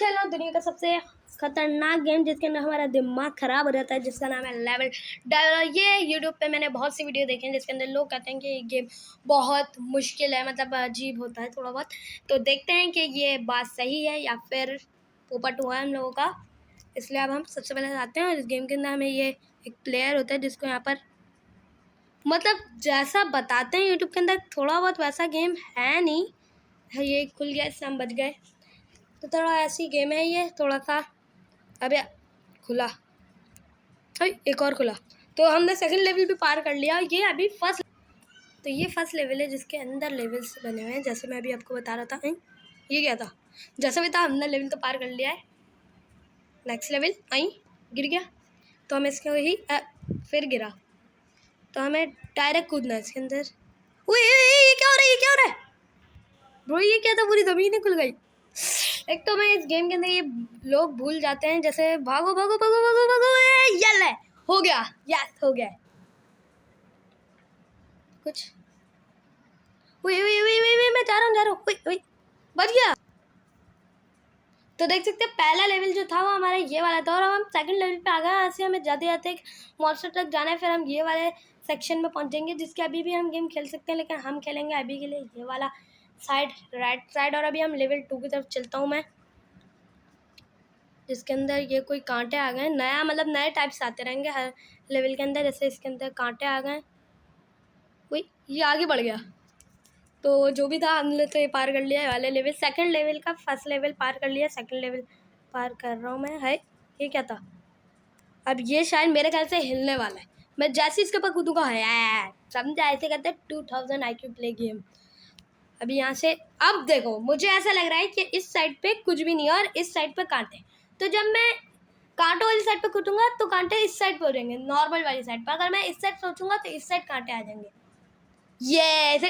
खेल रहा हूँ दुनिया का सबसे खतरनाक गेम जिसके अंदर हमारा दिमाग खराब हो जाता है, जिसका नाम है लेवल डेवलपर। ये यूट्यूब पे मैंने बहुत सी वीडियो देखी हैं जिसके अंदर लोग कहते हैं कि ये गेम बहुत मुश्किल है, मतलब अजीब होता है थोड़ा बहुत। तो देखते हैं कि ये बात सही है या फिर पोपट हुआ है हम लोगों का। इसलिए अब हम सबसे पहले आते हैं और इस गेम के अंदर हमें ये एक प्लेयर होता है जिसको यहाँ पर मतलब जैसा बताते हैं यूट्यूब के अंदर थोड़ा बहुत वैसा गेम है नहीं। ये खुल गया, इससे हम बच गए। तो थोड़ा ऐसी गेम है ये, थोड़ा सा। अबे खुला, एक और खुला। तो हमने सेकंड लेवल भी पार कर लिया। ये अभी फर्स्ट, तो ये फर्स्ट लेवल है जिसके अंदर लेवल्स बने हुए हैं, जैसे मैं अभी आपको बता रहा था। ये क्या था, जैसा भी था हमने लेवल तो पार कर लिया है। नेक्स्ट लेवल गिर गया, तो हम इसके ही फिर गिरा, तो हमें डायरेक्ट कूदना है इसके अंदर। ये क्या हो रहा है, ये क्या हो रहा है ब्रो? ये क्या था, पूरी ज़मीन ही खुल गई। एक तो मैं इस गेम के अंदर ये लोग भूल जाते हैं, जैसे भागो भागो भागो भागो भागो। ये हो गया, यस हो गया कुछ। मैं जा रहा हूँ बच गया। तो देख सकते हैं पहला लेवल जो था वो हमारा ये वाला था, और अब हम सेकंड लेवल पे आ गए। यहाँ से हमें जाते जाते एक मॉन्स्टर तक जाना है, फिर हम ये वाले सेक्शन में पहुँचेंगे जिसके अभी भी हम गेम खेल सकते हैं, लेकिन हम खेलेंगे अभी के लिए ये वाला साइड, राइट साइड। और अभी हम लेवल 2 की तरफ चलता हूँ मैं, जिसके अंदर ये कोई कांटे आ गए नया, मतलब नए टाइप्स आते रहेंगे हर लेवल के अंदर। जैसे इसके अंदर कांटे आ गए, वही ये आगे बढ़ गया। तो जो भी था हमने तो ये पार कर लिया वाले लेवल, सेकंड लेवल का फर्स्ट लेवल पार कर लिया, सेकंड लेवल पार कर रहा हूँ मैं। है ये क्या था, अब ये शायद मेरे ख्याल से हिलने वाला है। मैं जैसे इसके ऊपर कूदूंगा है, समझा, ऐसे कहते हैं 2000 IQ प्ले गेम। अभी यहाँ से अब देखो, मुझे ऐसा लग रहा है कि इस साइड पे कुछ भी नहीं है और इस साइड पे कांटे। तो जब मैं कांटों वाली साइड पे कूदूंगा तो कांटे इस साइड पे हो जाएंगे, नॉर्मल वाली साइड पर। अगर मैं इस साइड सोचूंगा तो इस साइड कांटे आ जाएंगे। ये ऐसे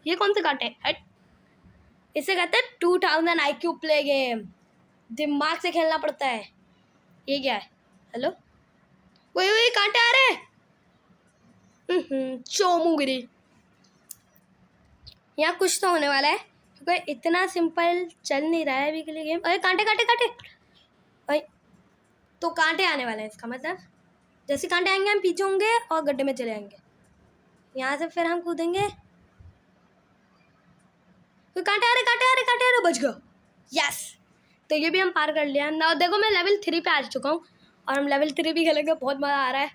ये कौन से कांटे, हट। इसे कहते हैं 2000 IQ प्ले गेम, दिमाग से खेलना पड़ता है। ये क्या है, हेलो, वही कांटे आ रहे हैं। चोमुगिरी, यहाँ कुछ तो होने वाला है क्योंकि इतना सिंपल चल नहीं रहा है अभी के लिए गेम। अरे कांटे कांटे कांटे, अरे तो कांटे आने वाले हैं, इसका मतलब जैसे कांटे आएंगे हम पीछे होंगे और गड्ढे में चले आएंगे। यहाँ से फिर हम कूदेंगे, तो कांटे आ रहे कांटे आ रहे कांटे आ रहे, बच गया, यस। तो ये भी हम पार कर लिया ना। देखो मैं लेवल 3 पे आ चुका हूँ और हम लेवल 3 भी खेलेंगे, बहुत मज़ा आ रहा है।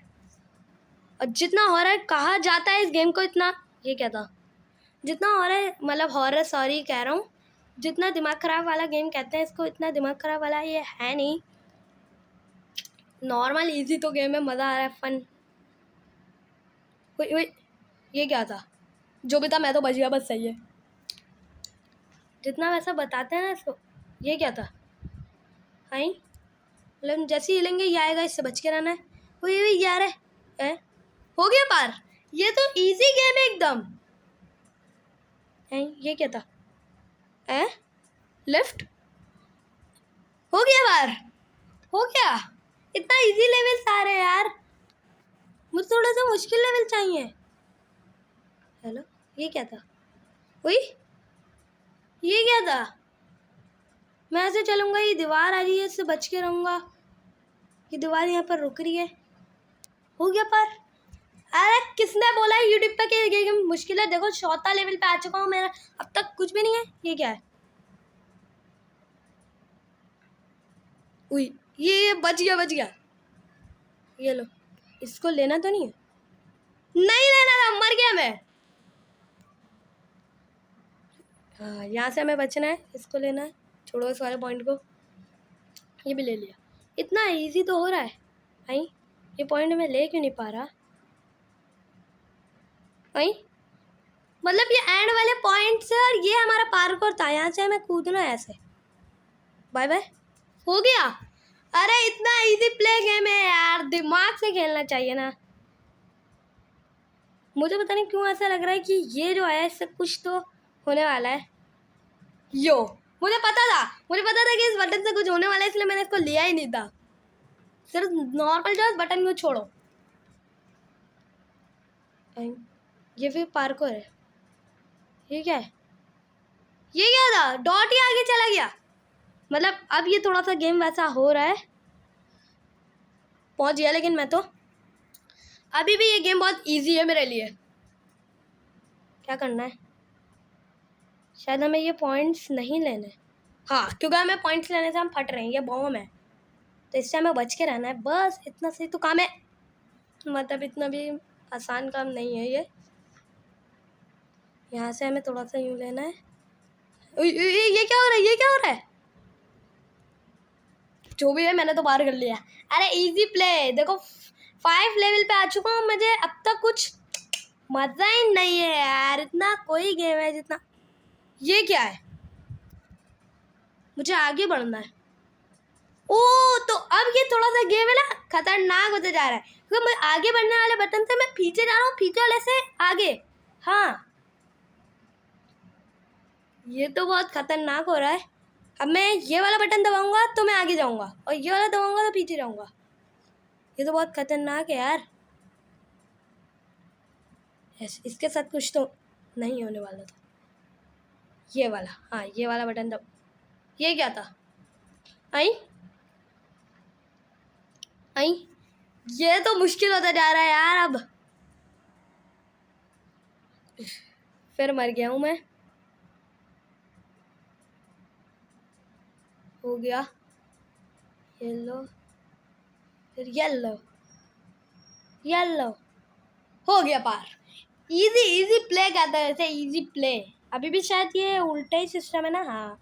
और जितना हो रहा है, कहा जाता है इस गेम को इतना, ये क्या था, जितना हो रहा है मतलब हॉरर, सॉरी कह रहा हूँ, जितना दिमाग ख़राब वाला गेम कहते हैं इसको, इतना दिमाग ख़राब वाला ये है नहीं। नॉर्मल इजी तो गेम है, मज़ा आ रहा है, फन। ये क्या था, जो भी था मैं तो बच गया, बस सही है। जितना वैसा बताते हैं ना इसको। ये क्या था, मतलब जैसे ही हिलेंगे ये आएगा, इससे बच के रहना है। वही यार है, हो गया पार। ये तो इजी गेम है एकदम। ये क्या था, लिफ्ट, हो गया पार, हो गया। इतना इजी लेवल आ रहे हैं यार, मुझे थोड़ा सा मुश्किल लेवल चाहिए। हेलो, ये क्या था, वही ये क्या था, मैं ऐसे चलूँगा, ये दीवार आ रही है, इससे बच के रहूँगा। ये दीवार यहाँ पर रुक रही है, हो गया पार। अरे किसने बोला है यूट्यूब पे कि ये गेम मुश्किल है? देखो 4था लेवल पे आ चुका हूँ मेरा, अब तक कुछ भी नहीं है। ये क्या है, ये बच गया बच गया। ये लो, इसको लेना तो नहीं है, नहीं लेना था, मर गया मैं। हाँ, यहाँ से हमें बचना है, इसको लेना है, छोड़ो इस वाले पॉइंट को। ये भी ले लिया, इतना इजी तो हो रहा है भाई। ये पॉइंट मैं ले क्यों नहीं पा रहा भाई, मतलब ये एंड वाले पॉइंट से, और ये हमारा पार्कोर था, यहाँ से हमें कूदना है ऐसे। बाय बाय, हो गया। अरे इतना इजी प्ले गेम है यार, दिमाग से खेलना चाहिए ना। मुझे पता नहीं क्यों ऐसा लग रहा है कि ये जो है इससे कुछ तो होने वाला है। यो, मुझे पता था कि इस बटन से कुछ होने वाला है, इसलिए मैंने इसको लिया ही नहीं था। सिर्फ नॉर्मल जो बटन को छोड़ो। ये भी पार्कोर है, ये क्या है, ये क्या था, डॉट ही आगे चला गया। मतलब अब ये थोड़ा सा गेम वैसा हो रहा है, पहुंच गया, लेकिन मैं तो अभी भी ये गेम बहुत इजी है मेरे लिए। क्या करना है, शायद हमें ये पॉइंट्स नहीं लेने, हाँ, क्योंकि हमें पॉइंट्स लेने से हम फट रहे हैं, ये बॉम्ब है, तो इससे हमें बच के रहना है, बस इतना सही तो काम है। मतलब इतना भी आसान काम नहीं है ये। यहाँ से हमें थोड़ा सा यूँ लेना है। ये क्या हो रहा है, ये क्या हो रहा है? जो भी है, मैंने तो पार कर लिया। अरे इजी प्ले, देखो 5 लेवल पे आ चुका हूँ, मुझे अब तक कुछ मजा ही नहीं है यार। इतना कोई गेम है जितना, ये क्या है, मुझे आगे बढ़ना है। ओ, तो अब ये थोड़ा सा गेम है ना, खतरनाक होते जा रहा है, क्योंकि मैं आगे बढ़ने वाले बटन से मैं पीछे जा रहा हूँ, पीछे वाले से आगे। हाँ, ये तो बहुत खतरनाक हो रहा है। अब मैं ये वाला बटन दबाऊंगा तो मैं आगे जाऊंगा, और ये वाला दबाऊंगा तो पीछे जाऊंगा। ये तो बहुत खतरनाक है यार। इसके साथ कुछ तो नहीं होने वाला था। ये वाला, हाँ, ये वाला बटन दब, ये क्या था? आई आई, ये तो मुश्किल होता जा रहा है यार। अब फिर मर गया हूँ मैं। हो गया येलो, फिर येलो, येलो, हो गया पार। इजी इजी प्ले कहते हैं इसे, इजी प्ले। अभी भी शायद ये उल्टा ही सिस्टम है ना, हाँ,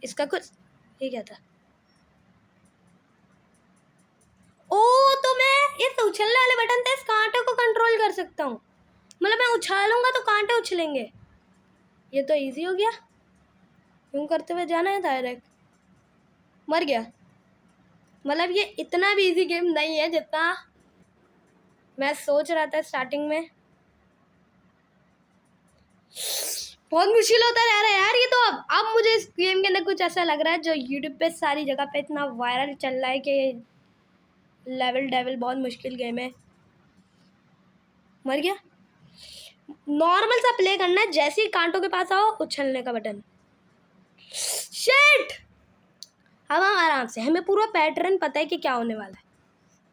इसका कुछ, ये क्या था? ओ, तो मैं इस उछलने वाले बटन से इस कांटे को कंट्रोल कर सकता हूँ। मतलब मैं उछालूंगा तो कांटे उछलेंगे। ये तो इजी हो गया, यूं करते हुए जाना है डायरेक्ट। मर गया। मतलब ये इतना भी इजी गेम नहीं है जितना मैं सोच रहा था स्टार्टिंग में। बहुत मुश्किल होता जा रहा है यार ये तो। अब मुझे इस गेम के अंदर कुछ ऐसा लग रहा है जो यूट्यूब पे सारी जगह पे इतना वायरल चल रहा है कि लेवल डेवल बहुत मुश्किल गेम है। मर गया। नॉर्मल सा प्ले करना है, जैसे ही कांटों के पास आओ उछलने का बटन। शिट, अब हम आराम से, हमें पूरा पैटर्न पता है कि क्या होने वाला है।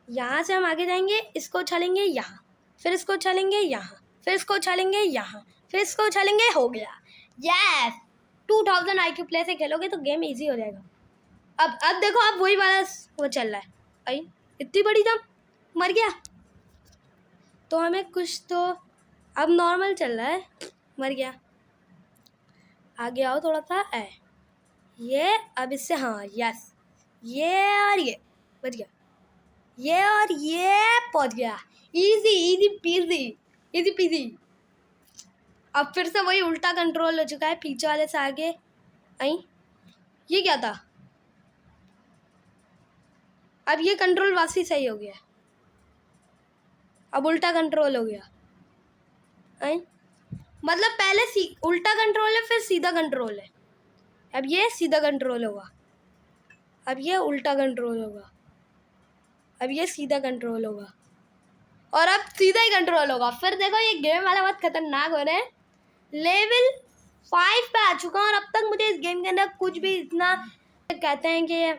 यहाँ से हम आगे जाएंगे, इसको उछालेंगे यहाँ, फिर इसको उछालेंगे यहाँ, फिर इसको उछालेंगे यहाँ, फिर इसको उछालेंगे। हो गया, यस। 2000 IQ प्ले से खेलोगे तो गेम इजी हो जाएगा। अब देखो, अब वही वाला वो चल रहा है। आई, इतनी बड़ी जंप, मर गया। तो हमें कुछ तो, अब नॉर्मल चल रहा है, मर गया। आगे आओ थोड़ा सा, ये अब इससे, हाँ, यस, ये और ये बच गया, ये और ये पहुंच गया। Easy easy PG, easy PG. अब फिर से वही उल्टा कंट्रोल हो चुका है, पीछे वाले से आगे। आई, ये क्या था? अब ये कंट्रोल वापसी सही हो गया, अब उल्टा कंट्रोल हो गया। आई, मतलब पहले उल्टा कंट्रोल है, फिर सीधा कंट्रोल है। अब ये सीधा कंट्रोल होगा, अब ये उल्टा कंट्रोल होगा, अब ये सीधा कंट्रोल होगा, और अब सीधा ही कंट्रोल होगा। फिर देखो, ये गेम वाला बहुत खतरनाक हो रहे हैं। लेवल 5 पे आ चुका हूँ और अब तक मुझे इस गेम के अंदर कुछ भी इतना, कहते हैं कि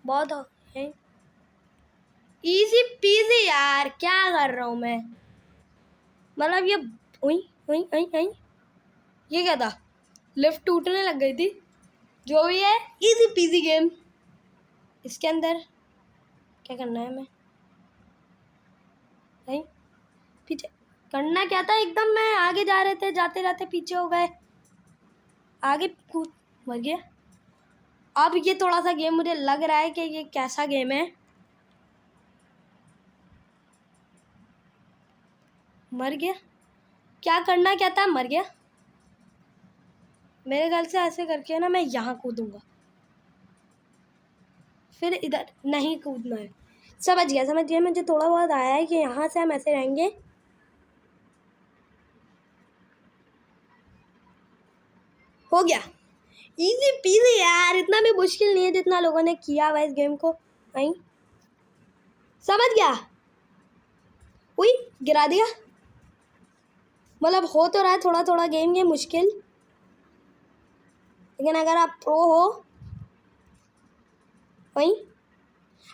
बहुत है इजी पीजी यार। क्या कर रहा हूँ मैं, मतलब ये उई उई उई उई, ये क्या था? लिफ्ट टूटने लग गई थी। जो भी है, इजी पीजी गेम। इसके अंदर क्या करना है हमें? भाई पीछे करना क्या था? एकदम मैं आगे जा रहे थे, जाते जाते पीछे हो गए, आगे कूद, मर गया। अब ये थोड़ा सा गेम मुझे लग रहा है कि ये कैसा गेम है। मर गया। क्या करना क्या था? मर गया। मेरे ख्याल से ऐसे करके ना मैं यहाँ कूदूंगा, फिर इधर नहीं कूदना है। समझ गया मुझे थोड़ा बहुत आया है कि यहाँ से हम ऐसे रहेंगे। हो गया, इजी पीजी यार। इतना भी मुश्किल नहीं है जितना लोगों ने किया हुआ इस गेम को। नहीं समझ गया। उई, गिरा दिया। मतलब हो तो रहा है थोड़ा थोड़ा गेम ये मुश्किल, लेकिन अगर आप प्रो हो वहीं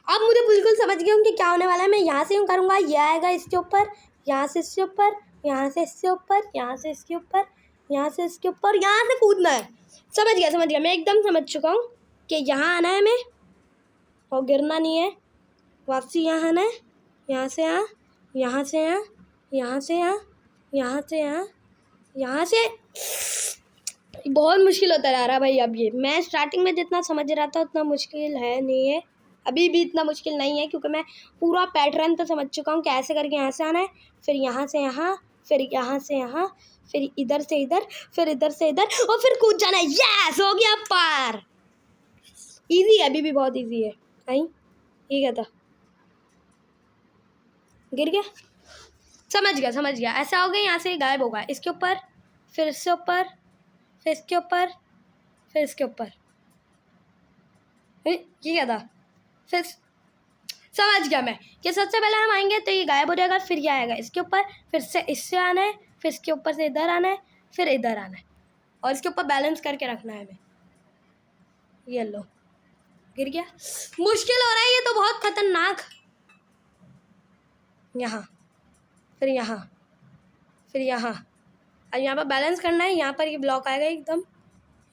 अब मुझे बिल्कुल समझ गया हूँ कि क्या होने वाला है। मैं यहाँ से यूँ करूँगा, ये आएगा इसके ऊपर, यहाँ से इसके ऊपर, यहाँ से इसके ऊपर, यहाँ से इसके ऊपर, यहाँ से इसके ऊपर, यहाँ से कूदना है। समझ गया, मैं एकदम समझ चुका हूँ कि यहाँ आना है मैं और गिरना नहीं है। वापसी यहाँ आना है, यहाँ से यहाँ, यहाँ से यहाँ, यहाँ से यहाँ, यहाँ से यहाँ, यहाँ से। बहुत मुश्किल होता जा रहा भाई। अब ये मैं स्टार्टिंग में जितना समझ रहा था उतना मुश्किल है नहीं है, अभी भी इतना मुश्किल नहीं है, क्योंकि मैं पूरा पैटर्न तो समझ चुका हूँ कि ऐसे करके यहाँ से आना है, फिर यहाँ से यहाँ, फिर यहाँ से यहाँ, फिर इधर से इधर, फिर इधर से इधर, और फिर कूद जाना है। यस, हो गया पार। इजी है, अभी भी बहुत इजी है। नहीं, ये क्या था, गिर गया। समझ गया। ऐसा हो गया, यहाँ से गायब होगा, इसके ऊपर, फिर इससे ऊपर, फिर इसके ऊपर, फिर इसके ऊपर। ये क्या था? फिर समझ गया मैं कि सबसे पहले हम आएंगे तो ये गायब हो जाएगा, फिर ये आएगा इसके ऊपर, फिर से इससे आना है, फिर इसके ऊपर से इधर आना है, फिर इधर आना है, और इसके ऊपर बैलेंस करके रखना है हमें। ये लो, गिर गया। मुश्किल हो रहा है ये तो, बहुत खतरनाक। यहाँ, फिर यहाँ, फिर यहाँ, और यहाँ पर बैलेंस करना है। यहाँ पर ये ब्लॉक आएगा एकदम,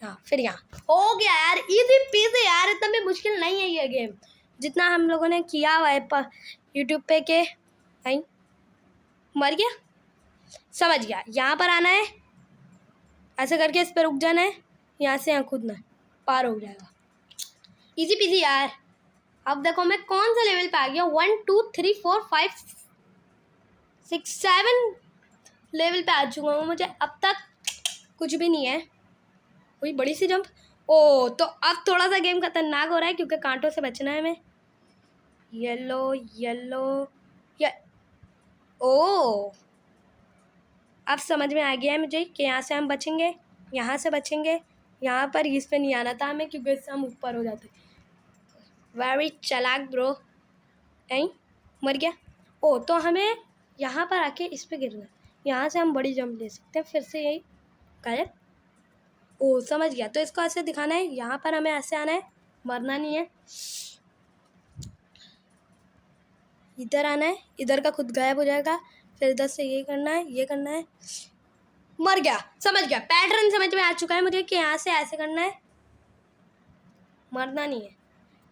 यहाँ, फिर यहाँ। हो गया यार, इजी पीजी यार, इतना भी मुश्किल नहीं है ये गेम जितना हम लोगों ने किया हुआ है यूट्यूब पे के। नहीं, मर गया। समझ गया, यहाँ पर आना है, ऐसे करके इस पर रुक जाना है, यहाँ से यहाँ कूदना है, पार हो जाएगा। इजी पीजी यार। अब देखो मैं कौन सा लेवल पे आ गया। 1 2 3 4 5 6 7 लेवल पे आ चुका हूँ। मुझे अब तक कुछ भी नहीं है। कोई बड़ी सी जंप। ओ, तो अब थोड़ा सा गेम खतरनाक हो रहा है, क्योंकि कांटों से बचना है हमें। येलो येलो या ओ, अब समझ में आ गया है मुझे कि यहाँ से हम बचेंगे, यहाँ से बचेंगे, यहाँ पर इस पे नहीं आना था हमें, क्योंकि इससे हम ऊपर हो जाते। वेरी चालाक ब्रो। नहीं, मर गया। ओ, तो हमें यहाँ पर आके इस पे गिरना है, यहाँ से हम बड़ी जंप ले सकते हैं, फिर से यही गायब। ओ, समझ गया। तो इसको ऐसे दिखाना है, यहाँ पर हमें ऐसे आना है, मरना नहीं है, इधर आना है, इधर का खुद गायब हो जाएगा, फिर इधर से ये करना है, ये करना है। मर गया। समझ गया, पैटर्न समझ में आ चुका है मुझे कि यहाँ से ऐसे करना है, मरना नहीं है।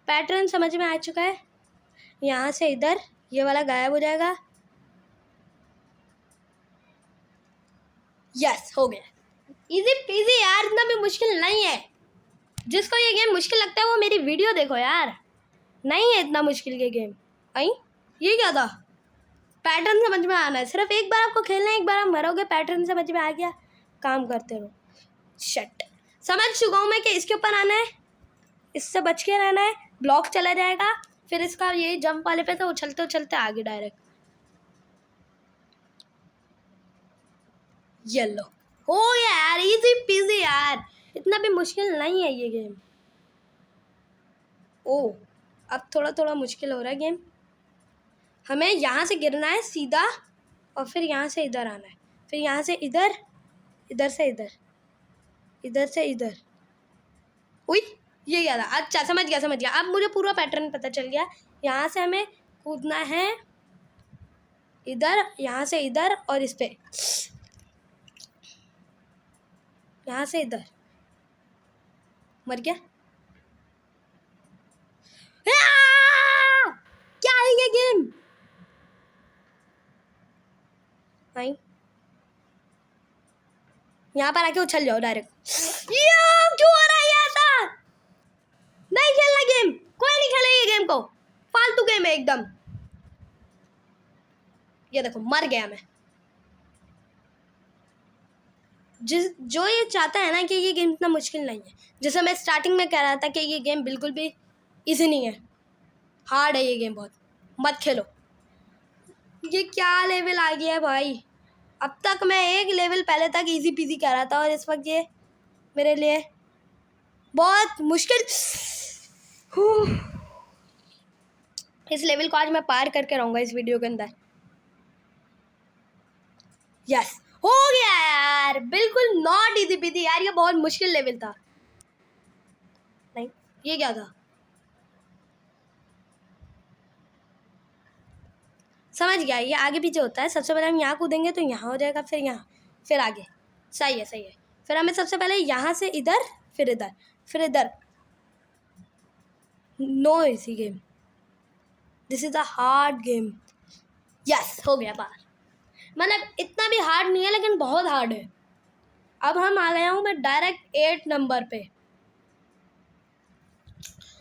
पैटर्न समझ में आ चुका है, यहाँ से इधर, ये वाला गायब हो जाएगा। यस, हो गया। इजी पीजी यार, इतना भी मुश्किल नहीं है। जिसको ये गेम मुश्किल लगता है वो मेरी वीडियो देखो यार, नहीं है इतना मुश्किल ये गेम। आई, ये क्या था? पैटर्न समझ में आना है, सिर्फ एक बार आपको खेलना है, एक बार आप मरोगे, पैटर्न समझ में आ गया, काम करते रहो। शट, समझ चुका हूँ मैं कि इसके ऊपर आना है, इससे बच के रहना है, ब्लॉक चला जाएगा, फिर इसका यही जंप वाले पे तो उछलते उछलते आगे डायरेक्ट। येलो, हो यार, इजी पीजी यार, इतना भी मुश्किल नहीं है ये गेम। ओ, अब थोड़ा थोड़ा मुश्किल हो रहा है गेम। हमें यहाँ से गिरना है सीधा, और फिर यहाँ से इधर आना है, फिर यहाँ से इधर, इधर से इधर, इधर से इधर। उई, ये क्या था? अच्छा, समझ गया। अब मुझे पूरा पैटर्न पता चल गया। यहाँ से हमें कूदना है इधर, यहाँ से इधर, और इस पे, यहाँ से इधर। मर गया। क्या है ये गेम? नहीं, यहाँ पर आके उछल जाओ डायरेक्ट। क्यों हो रहा है ये ऐसा? नहीं खेलना गेम, कोई नहीं खेले ये गेम को, फालतू गेम है एकदम। ये देखो, मर गया मैं। जो ये चाहता है ना कि ये गेम इतना मुश्किल नहीं है, जैसे मैं स्टार्टिंग में कह रहा था कि ये गेम बिल्कुल भी इजी नहीं है, हार्ड है ये गेम बहुत, मत खेलो। ये क्या लेवल आ गया है भाई? अब तक मैं एक लेवल पहले तक इजी पीजी कह रहा था, और इस वक्त ये मेरे लिए बहुत मुश्किल। इस लेवल को आज मैं पार करके रहूँगा इस वीडियो के अंदर। यस, हो गया यार, बिल्कुल नॉट इजी पीजी यार, ये बहुत मुश्किल लेवल था। नहीं, ये क्या था? समझ गया, ये आगे पीछे होता है। सबसे पहले हम यहाँ कूदेंगे तो यहाँ हो जाएगा, फिर यहाँ, फिर आगे। सही है सही है। फिर हमें सबसे पहले यहाँ से इधर, फिर इधर, फिर इधर। No easy game, this is a hard game. Yes, हो गया पार। मतलब इतना भी हार्ड नहीं है, लेकिन बहुत हार्ड है। अब हम आ गया हूँ मैं डायरेक्ट 8 नंबर पे,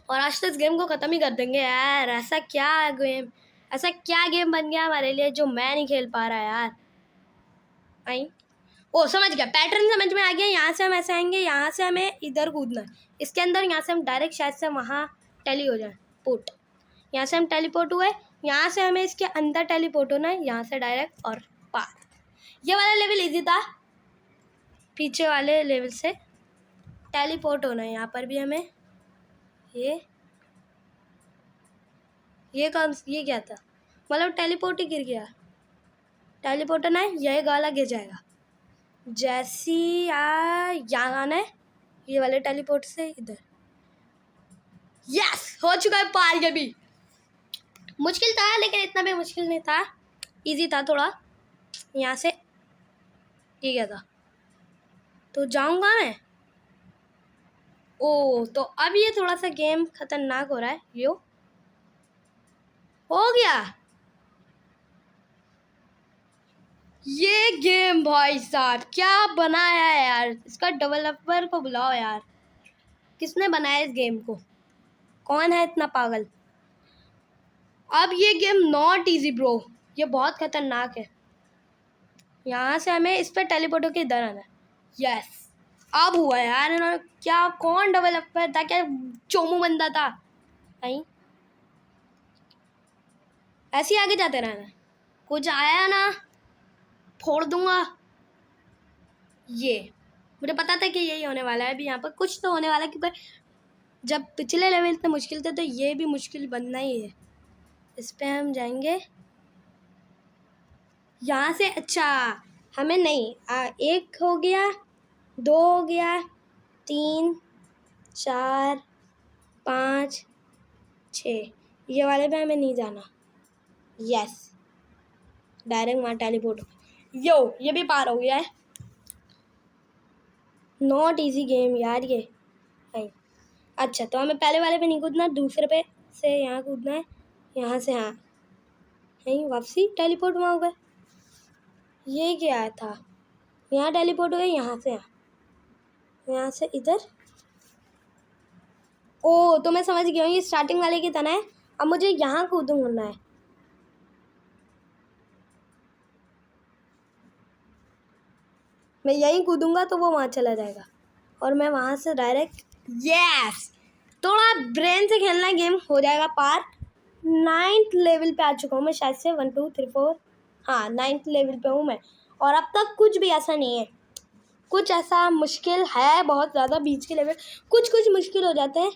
और आज तो इस गेम को ख़त्म ही कर देंगे यार। ऐसा क्या गेम, ऐसा क्या गेम बन गया हमारे लिए जो मैं नहीं खेल पा रहा यार। आई, ओ समझ गया, पैटर्न समझ में आ गया। यहाँ से हम ऐसे आएंगे, यहाँ से हमें इधर कूदना है इसके अंदर, यहाँ से हम डायरेक्ट शायद से वहाँ टेली हो जाए पोर्ट। यहाँ से हम टेलीपोर्ट हुए, यहाँ से हमें इसके अंदर टेलीपोर्ट होना है, यहाँ से डायरेक्ट और पार। ये वाला लेवल इजी था, पीछे वाले लेवल से टेलीपोर्ट होना है। यहाँ पर भी हमें ये क्या था, मतलब टेलीपोर्ट ही गिर गया। टेलीपोर्ट होना है, यह गाला गिर जाएगा। जैसी यहाँ आना है, ये वाले टेलीपोर्ट से इधर। यस, हो चुका है पार। ये भी मुश्किल था, लेकिन इतना भी मुश्किल नहीं था, इजी था थोड़ा। यहाँ से ये क्या था, तो जाऊंगा मैं। ओ, तो अब ये थोड़ा सा गेम खतरनाक हो रहा है। यो हो गया ये गेम। भाई साहब क्या बनाया है यार, इसका डेवलपर को बुलाओ यार। किसने बनाया इस गेम को, कौन है इतना पागल। अब ये गेम नॉट इजी ब्रो, ये बहुत खतरनाक है। यहाँ से हमें इस पर टेलीपोर्ट होकर इधर आना है। यस, अब हुआ यार। इन्होंने क्या, कौन डेवलपर था, क्या चोमू बंदा था। नहीं, ऐसे ही आगे जाते रहना, कुछ आया ना फोड़ दूंगा। ये मुझे पता था कि यही होने वाला है। अभी यहाँ पर कुछ तो होने वाला है, क्योंकि जब पिछले लेवल इतने मुश्किल थे तो ये भी मुश्किल बनना ही है। इस पे हम जाएंगे यहाँ से। अच्छा, हमें नहीं, 1 हो गया, 2 हो गया, 3, 4, 5, 6, ये वाले पे हमें नहीं जाना। यस, डायरेक्ट वहाँ टेलीपोर्ट। यो, ये भी पार हो गया है। नॉट इजी गेम यार ये। नहीं, अच्छा, तो हमें पहले वाले पे नहीं कूदना, दूसरे पे से यहाँ कूदना है। यहाँ से हाँ, नहीं, वापसी टेलीपोर्ट वहाँ हो गए। ये क्या था, यहाँ टेलीपोर्ट हो गए, यहाँ से यहाँ से इधर। ओ, तो मैं समझ गया हूँ, ये स्टार्टिंग वाले की तरह है। अब मुझे यहाँ कूदना है। मैं यहीं कूदूंगा तो वो वहाँ चला जाएगा, और मैं वहाँ से डायरेक्ट। यस, थोड़ा ब्रेन से खेलना गेम हो जाएगा पार। 9th लेवल पे आ चुका हूँ मैं शायद से, 1 2 3 4, हाँ 9th लेवल पे हूँ मैं। और अब तक कुछ भी ऐसा नहीं है, कुछ ऐसा मुश्किल है बहुत ज़्यादा। बीच के लेवल कुछ कुछ मुश्किल हो जाते हैं।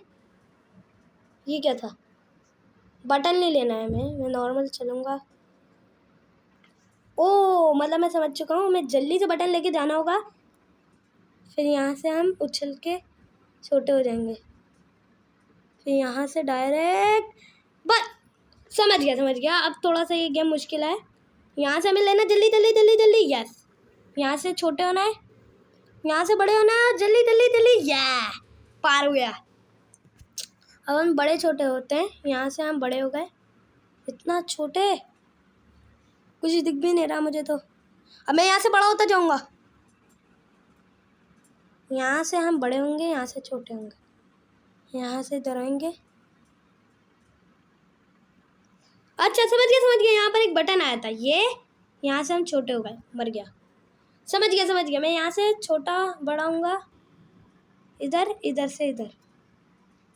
ये क्या था, बटन नहीं लेना है, मैं नॉर्मल चलूँगा। ओ, मतलब मैं समझ चुका हूँ, हमें जल्दी से बटन लेके जाना होगा, फिर यहाँ से हम उछल के छोटे हो जाएंगे, फिर यहाँ से डायरेक्ट। बस समझ गया। अब थोड़ा सा ये गेम मुश्किल है। यहाँ से हमें लेना, जल्दी जल्दी जल्दी जल्दी। यस, यहाँ से छोटे होना है, यहाँ से बड़े होना है, जल्दी जल्दी जल्दी। पार हो गया। अब हम बड़े छोटे होते हैं, यहाँ से हम बड़े हो गए। इतना छोटे, कुछ दिख भी नहीं रहा मुझे तो। अब मैं यहाँ से बड़ा होता जाऊँगा, यहाँ से हम बड़े होंगे, यहाँ से छोटे होंगे, यहाँ से इधर आएंगे। अच्छा, समझ गया। यहाँ पर एक बटन आया था, ये यहाँ से हम छोटे हो गए, मर गया। समझ गया। मैं यहाँ से छोटा बड़ा होऊंगा, इधर, इधर से इधर,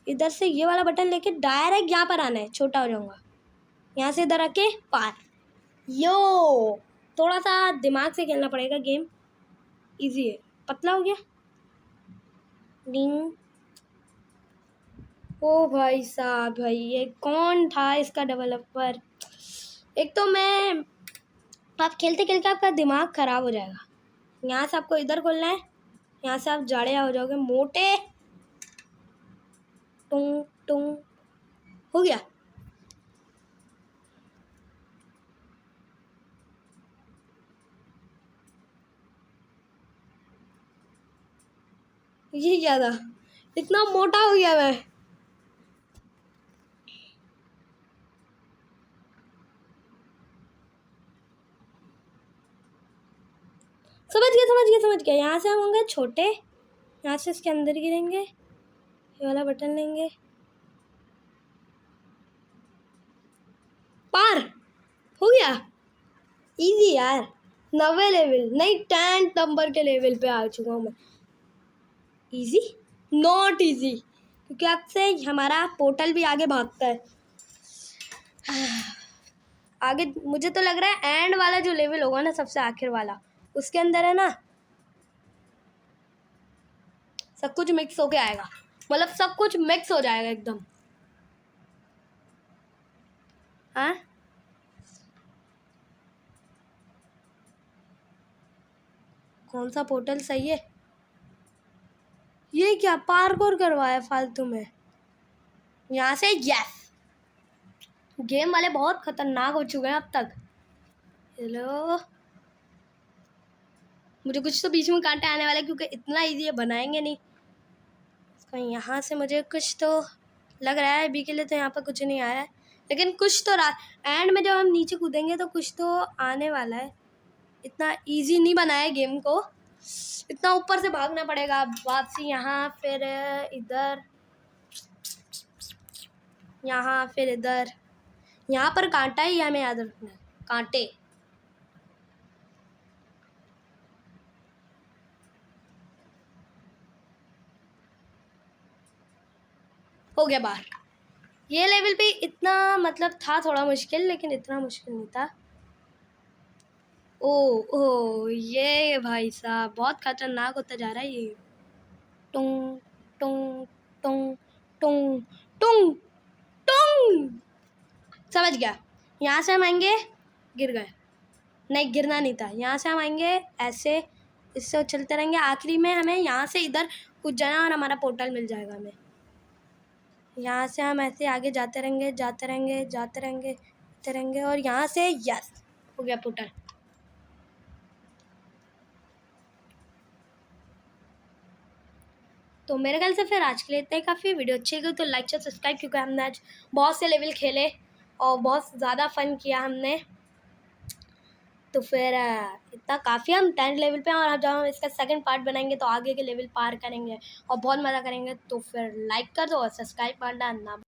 इधर से ये वाला बटन लेके डायरेक्ट यहाँ पर आना है, छोटा हो जाऊंगा। यहाँ से इधर आके पार। यो, थोड़ा सा दिमाग से खेलना पड़ेगा गेम, इजी है। पतला हो गया, डिंग। ओ भाई साहब, भाई ये कौन था इसका डेवलपर। एक तो मैं, आप खेलते खेलते आपका दिमाग खराब हो जाएगा। यहाँ से आपको इधर खोलना है, यहाँ से आप जाड़े हो जाओगे मोटे। टुंग टुंग, हो गया। ये क्या था, इतना मोटा हो गया मैं। समझ गया। यहाँ से हम होंगे छोटे, यहाँ से इसके अंदर गिरेंगे, ये वाला बटन लेंगे, पार हो गया। इजी यार, 90 लेवल नहीं 10 नंबर के लेवल पे आ चुका हूँ मैं। इजी नॉट इजी, क्योंकि आपसे हमारा पोर्टल भी आगे भागता है। आगे मुझे तो लग रहा है एंड वाला जो लेवल होगा ना, सबसे आखिर वाला, उसके अंदर है ना सब कुछ मिक्स होके आएगा, मतलब सब कुछ मिक्स हो जाएगा एकदम। हाँ कौन सा पोर्टल सही है? ये क्या पार्कोर करवाया फालतू में। यहाँ से यस, गेम वाले बहुत खतरनाक हो चुके हैं अब तक। हेलो, मुझे कुछ तो बीच में कांटे आने वाले, क्योंकि इतना इजी है बनाएंगे नहीं। इसका यहाँ से मुझे कुछ तो लग रहा है, अभी के लिए तो यहाँ पर कुछ नहीं आया है, लेकिन कुछ तो एंड में जब हम नीचे कूदेंगे तो कुछ तो आने वाला है। इतना इजी नहीं बनाया गेम को, इतना ऊपर से भागना पड़ेगा वापसी, यहाँ फिर इधर, यहाँ फिर इधर। यहाँ पर कांटा ही हमें याद रखना है, कांटे। हो गया बाहर। ये लेवल पे इतना मतलब था थोड़ा मुश्किल, लेकिन इतना मुश्किल नहीं था। ओ ओ ये भाई साहब बहुत खतरनाक होता जा रहा है ये। टुंग टुंग टुंग टुंग टुंग टुंग। समझ गया। यहाँ से हम आएंगे, गिर गए, नहीं गिरना नहीं था। यहाँ से हम आएंगे ऐसे, इससे चलते रहेंगे, आखिरी में हमें यहाँ से इधर कुछ जाना और हमारा पोर्टल मिल जाएगा हमें। यहाँ से हम ऐसे आगे जाते रहेंगे, जाते रहेंगे, जाते रहेंगे, जाते रहेंगे, और यहाँ से यस हो गया पोर्टल। तो मेरे ख्याल से फिर आज के लिए इतना ही काफ़ी। वीडियो अच्छी लगी तो लाइक और सब्सक्राइब, क्योंकि हमने आज बहुत से लेवल खेले और बहुत ज़्यादा फन किया हमने। तो फिर इतना काफ़ी, हम 10 लेवल पे हैं, और जब हम इसका सेकंड पार्ट बनाएंगे तो आगे के लेवल पार करेंगे और बहुत मज़ा करेंगे। तो फिर लाइक कर दो और सब्सक्राइब करना ना